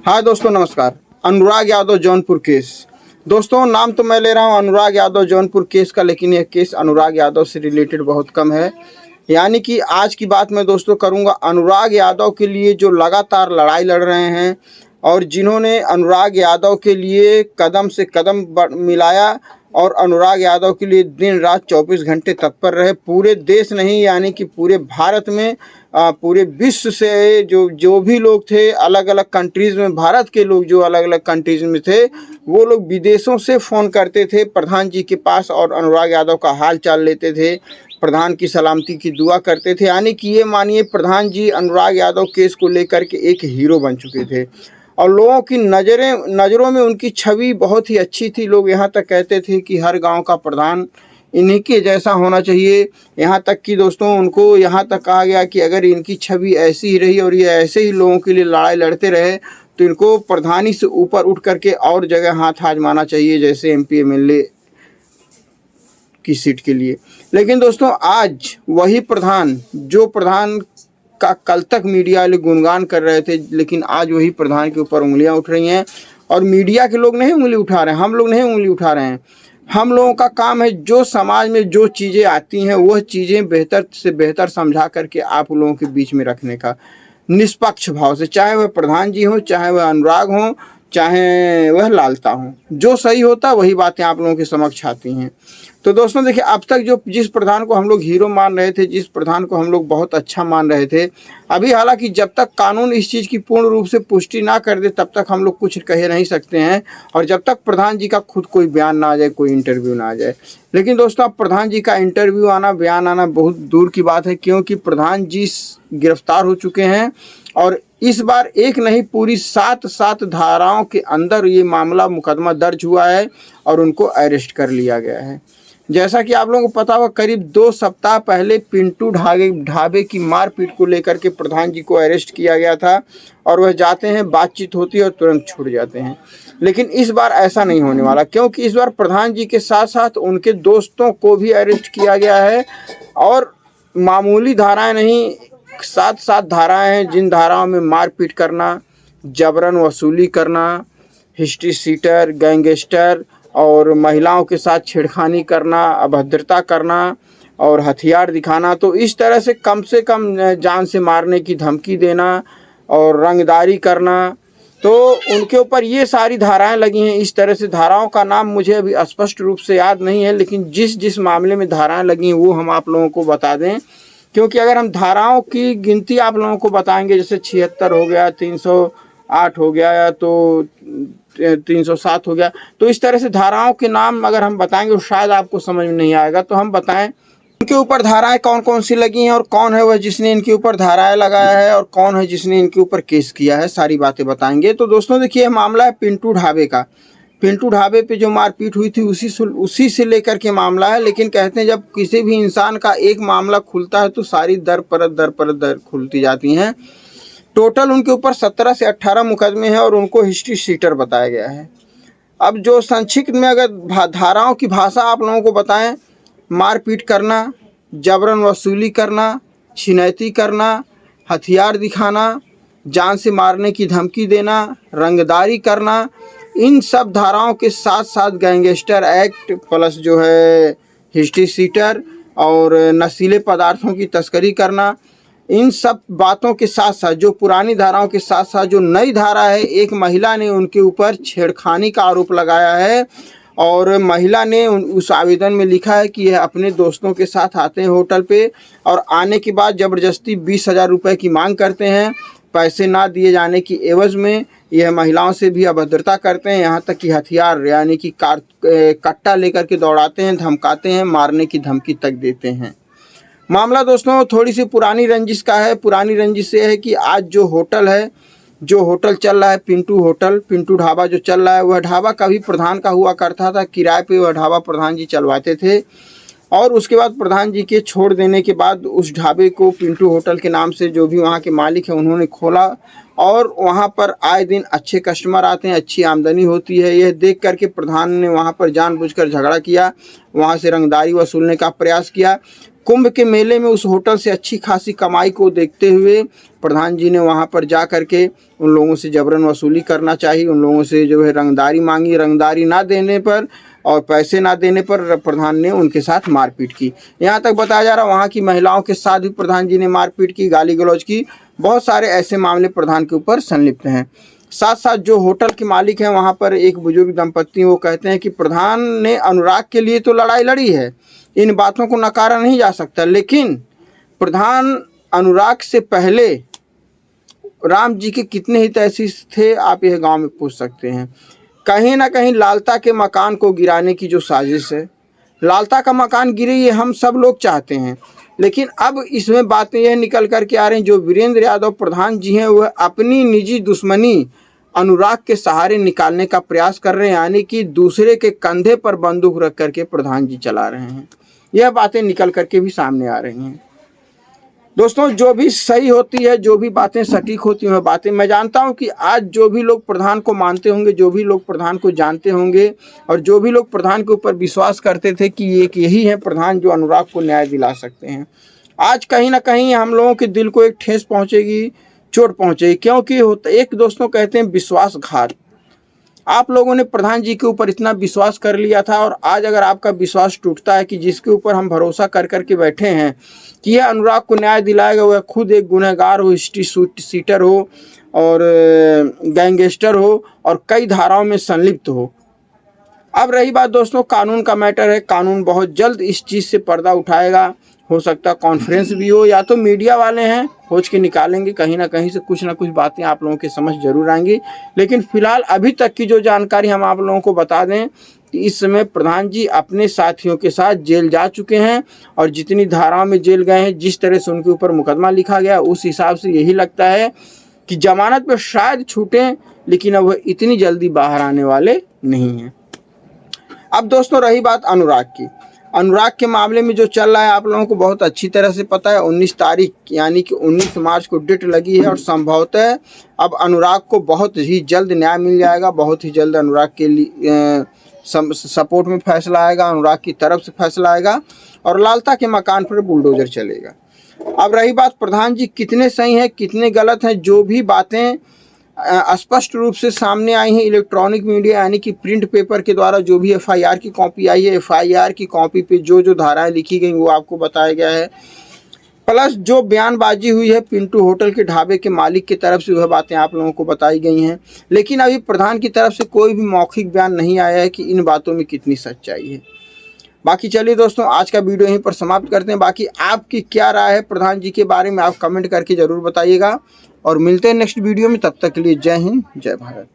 हाय दोस्तों, नमस्कार। अनुराग यादव जौनपुर केस। दोस्तों, नाम तो मैं ले रहा हूं अनुराग यादव जौनपुर केस का, लेकिन यह केस अनुराग यादव से रिलेटेड बहुत कम है। यानी कि आज की बात मैं दोस्तों करूंगा अनुराग यादव के लिए, जो लगातार लड़ाई लड़ रहे हैं और जिन्होंने अनुराग यादव के लिए कदम से कदम मिलाया और अनुराग यादव के लिए दिन रात 24 घंटे तत्पर रहे। पूरे देश नहीं, यानी कि पूरे भारत में, पूरे विश्व से जो जो भी लोग थे अलग अलग कंट्रीज़ में, भारत के लोग जो अलग अलग कंट्रीज़ में थे, वो लोग विदेशों से फ़ोन करते थे प्रधान जी के पास और अनुराग यादव का हाल चाल लेते थे, प्रधान की सलामती की दुआ करते थे। यानी कि ये मानिए प्रधान जी अनुराग यादव केस को लेकर के एक हीरो बन चुके थे और लोगों की नज़रों में उनकी छवि बहुत ही अच्छी थी। लोग यहाँ तक कहते थे कि हर गांव का प्रधान इन्हीं के जैसा होना चाहिए। यहाँ तक कि दोस्तों उनको यहाँ तक कहा गया कि अगर इनकी छवि ऐसी ही रही और ये ऐसे ही लोगों के लिए लड़ाई लड़ते रहे तो इनको प्रधानी से ऊपर उठ करके और जगह हाथ आजमाना चाहिए, जैसे MP MLA की सीट के लिए। लेकिन दोस्तों आज वही प्रधान, जो प्रधान का कल तक मीडिया वाले गुणगान कर रहे थे, लेकिन आज वही प्रधान के ऊपर उंगलियां उठ रही हैं। और मीडिया के लोग नहीं उंगली उठा रहे हैं, हम लोग नहीं उंगली उठा रहे हैं। हम लोगों का काम है जो समाज में जो चीज़ें आती हैं वह चीज़ें बेहतर से बेहतर समझा करके आप लोगों के बीच में रखने का, निष्पक्ष भाव से, चाहे वह प्रधान जी हों, चाहे वह अनुराग हों, चाहे वह लालता हों, जो सही होता वही बातें आप लोगों के समक्ष आती हैं। तो दोस्तों देखिए, अब तक जो जिस प्रधान को हम लोग हीरो मान रहे थे, जिस प्रधान को हम लोग बहुत अच्छा मान रहे थे, अभी हालांकि जब तक कानून इस चीज़ की पूर्ण रूप से पुष्टि ना कर दे तब तक हम लोग कुछ कह नहीं सकते हैं, और जब तक प्रधान जी का खुद कोई बयान ना आ जाए, कोई इंटरव्यू ना आ जाए। लेकिन दोस्तों अब प्रधान जी का इंटरव्यू आना, बयान आना बहुत दूर की बात है, क्योंकि प्रधान जी गिरफ्तार हो चुके हैं और इस बार एक नहीं पूरी सात धाराओं के अंदर ये मामला मुकदमा दर्ज हुआ है और उनको अरेस्ट कर लिया गया है। जैसा कि आप लोगों को पता होगा, करीब 2 सप्ताह पहले पिंटू ढाबे की मारपीट को लेकर के प्रधान जी को अरेस्ट किया गया था और वह जाते हैं, बातचीत होती है और तुरंत छूट जाते हैं। लेकिन इस बार ऐसा नहीं होने वाला, क्योंकि इस बार प्रधान जी के साथ साथ उनके दोस्तों को भी अरेस्ट किया गया है और मामूली धाराएं नहीं, 7 धाराएं हैं, जिन धाराओं में मारपीट करना, जबरन वसूली करना, हिस्ट्री सीटर, गैंगस्टर और महिलाओं के साथ छेड़खानी करना, अभद्रता करना और हथियार दिखाना। तो इस तरह से कम जान से मारने की धमकी देना और रंगदारी करना, तो उनके ऊपर ये सारी धाराएं लगी हैं। इस तरह से धाराओं का नाम मुझे अभी स्पष्ट रूप से याद नहीं है, लेकिन जिस मामले में धाराएं लगी हैं वो हम आप लोगों को बता दें, क्योंकि अगर हम धाराओं की गिनती आप लोगों को बताएंगे, जैसे 76 हो गया, 308 हो गया, या तो 307 हो गया, तो इस तरह से धाराओं के नाम अगर हम बताएंगे तो शायद आपको समझ में नहीं आएगा। तो हम बताएं इनके ऊपर धाराएं कौन कौन सी लगी हैं और कौन है वह जिसने इनके ऊपर धाराएं लगाया है और कौन है जिसने इनके ऊपर केस किया है, सारी बातें बताएंगे। तो दोस्तों देखिए, मामला है पिंटू ढाबे का। पिंटू ढाबे पे जो मारपीट हुई थी उसी से लेकर के मामला है। लेकिन कहते हैं जब किसी भी इंसान का एक मामला खुलता है तो सारी दर परत खुलती जाती हैं। टोटल उनके ऊपर 17 से 18 मुकदमे हैं और उनको हिस्ट्री सीटर बताया गया है। अब जो संक्षिप्त में अगर धाराओं की भाषा आप लोगों को बताएं, मारपीट करना, जबरन वसूली करना, छिनैती करना, हथियार दिखाना, जान से मारने की धमकी देना, रंगदारी करना, इन सब धाराओं के साथ साथ गैंगस्टर एक्ट प्लस जो है हिस्ट्री सीटर और नशीले पदार्थों की तस्करी करना, इन सब बातों के साथ साथ जो पुरानी धाराओं के साथ साथ जो नई धारा है, एक महिला ने उनके ऊपर छेड़खानी का आरोप लगाया है और महिला ने उस आवेदन में लिखा है कि यह अपने दोस्तों के साथ आते हैं होटल पे और आने के बाद ज़बरदस्ती 20,000 रुपये की मांग करते हैं। पैसे ना दिए जाने की एवज़ में यह महिलाओं से भी अभद्रता करते हैं, यहाँ तक कि हथियार यानी कि कट्टा लेकर के दौड़ाते हैं, धमकाते हैं, मारने की धमकी तक देते हैं। मामला दोस्तों थोड़ी सी पुरानी रंजिश का है। पुरानी रंजिश ये है कि आज जो होटल चल रहा है, पिंटू ढाबा जो चल रहा है, वह ढाबा कभी प्रधान का हुआ करता था। किराए पे वह ढाबा प्रधान जी चलवाते थे और उसके बाद प्रधान जी के छोड़ देने के बाद उस ढाबे को पिंटू होटल के नाम से जो भी वहाँ के मालिक हैं उन्होंने खोला और वहाँ पर आए दिन अच्छे कस्टमर आते हैं, अच्छी आमदनी होती है। यह देख करके प्रधान ने वहाँ पर जानबूझकर झगड़ा किया, वहाँ से रंगदारी वसूलने का प्रयास किया। कुंभ के मेले में उस होटल से अच्छी खासी कमाई को देखते हुए प्रधान जी ने वहां पर जा करके उन लोगों से जबरन वसूली करना चाहिए, उन लोगों से जो है रंगदारी मांगी। रंगदारी ना देने पर और पैसे ना देने पर प्रधान ने उनके साथ मारपीट की। यहाँ तक बताया जा रहा है वहाँ की महिलाओं के साथ भी प्रधान जी ने मारपीट की, गाली गलौज की। बहुत सारे ऐसे मामले प्रधान के ऊपर संलिप्त हैं। साथ साथ जो होटल के मालिक हैं वहाँ पर एक बुजुर्ग दंपत्ति, वो कहते हैं कि प्रधान ने अनुराग के लिए तो लड़ाई लड़ी है, इन बातों को नकारा नहीं जा सकता, लेकिन प्रधान अनुराग से पहले राम जी के कितने हितैषी थे आप यह गांव में पूछ सकते हैं। कहीं ना कहीं लालता के मकान को गिराने की जो साजिश है, लालता का मकान गिरे ये हम सब लोग चाहते हैं, लेकिन अब इसमें बातें यह निकल कर के आ रही हैं जो वीरेंद्र यादव प्रधान जी हैं वह अपनी निजी दुश्मनी अनुराग के सहारे निकालने का प्रयास कर रहे हैं, यानी कि दूसरे के कंधे पर बंदूक रख करके प्रधान जी चला रहे हैं। यह बातें निकल करके भी सामने आ रही हैं। दोस्तों, जो भी सही होती है, जो भी बातें सटीक होती हैं, बातें मैं जानता हूं कि आज जो भी लोग प्रधान को मानते होंगे, जो भी लोग प्रधान को जानते होंगे और जो भी लोग प्रधान के ऊपर विश्वास करते थे कि एक यही है प्रधान जो अनुराग को न्याय दिला सकते हैं, आज कहीं ना कहीं हम लोगों के दिल को एक ठेस पहुंचेगी, चोट पहुंचेगी। क्योंकि एक दोस्तों कहते हैं विश्वासघात। आप लोगों ने प्रधान जी के ऊपर इतना विश्वास कर लिया था और आज अगर आपका विश्वास टूटता है कि जिसके ऊपर हम भरोसा कर करके बैठे हैं कि यह अनुराग को न्याय दिलाएगा, वह खुद एक गुनहगार हो, हिस्ट्री सीटर हो और गैंगस्टर हो और कई धाराओं में संलिप्त हो। अब रही बात दोस्तों कानून का मैटर है, कानून बहुत जल्द इस चीज़ से पर्दा उठाएगा। हो सकता है कॉन्फ्रेंस भी हो या तो मीडिया वाले हैं खोज के निकालेंगे, कहीं ना कहीं से कुछ ना कुछ बातें आप लोगों के समझ जरूर आएंगी। लेकिन फिलहाल अभी तक की जो जानकारी हम आप लोगों को बता दें कि इस समय प्रधान जी अपने साथियों के साथ जेल जा चुके हैं और जितनी धाराओं में जेल गए हैं, जिस तरह से उनके ऊपर मुकदमा लिखा गया, उस हिसाब से यही लगता है कि जमानत पर शायद छूटें, लेकिन अब वह इतनी जल्दी बाहर आने वाले नहीं हैं। अब दोस्तों रही बात अनुराग की। अनुराग के मामले में जो चल रहा है आप लोगों को बहुत अच्छी तरह से पता है। 19 तारीख यानी कि 19 मार्च को डेट लगी है और संभवतः अब अनुराग को बहुत ही जल्द न्याय मिल जाएगा। बहुत ही जल्द अनुराग के लिए सपोर्ट में फैसला आएगा, अनुराग की तरफ से फैसला आएगा और लालता के मकान पर बुलडोजर चलेगा। अब रही बात प्रधान जी कितने सही हैं कितने गलत हैं, जो भी बातें स्पष्ट रूप से सामने आई हैं इलेक्ट्रॉनिक मीडिया यानी कि प्रिंट पेपर के द्वारा, जो भी एफआईआर की कॉपी आई है, एफआईआर की कॉपी पे जो जो धाराएं लिखी गई वो आपको बताया गया है, प्लस जो बयानबाजी हुई है पिंटू होटल के ढाबे के मालिक की तरफ से वह बातें आप लोगों को बताई गई हैं। लेकिन अभी प्रधान की तरफ से कोई भी मौखिक बयान नहीं आया है कि इन बातों में कितनी सच्चाई है। बाकी चलिए दोस्तों आज का वीडियो यहीं पर समाप्त करते हैं। बाकी आपकी क्या राय है प्रधान जी के बारे में आप कमेंट करके ज़रूर बताइएगा और मिलते हैं नेक्स्ट वीडियो में। तब तक के लिए जय हिंद, जय भारत।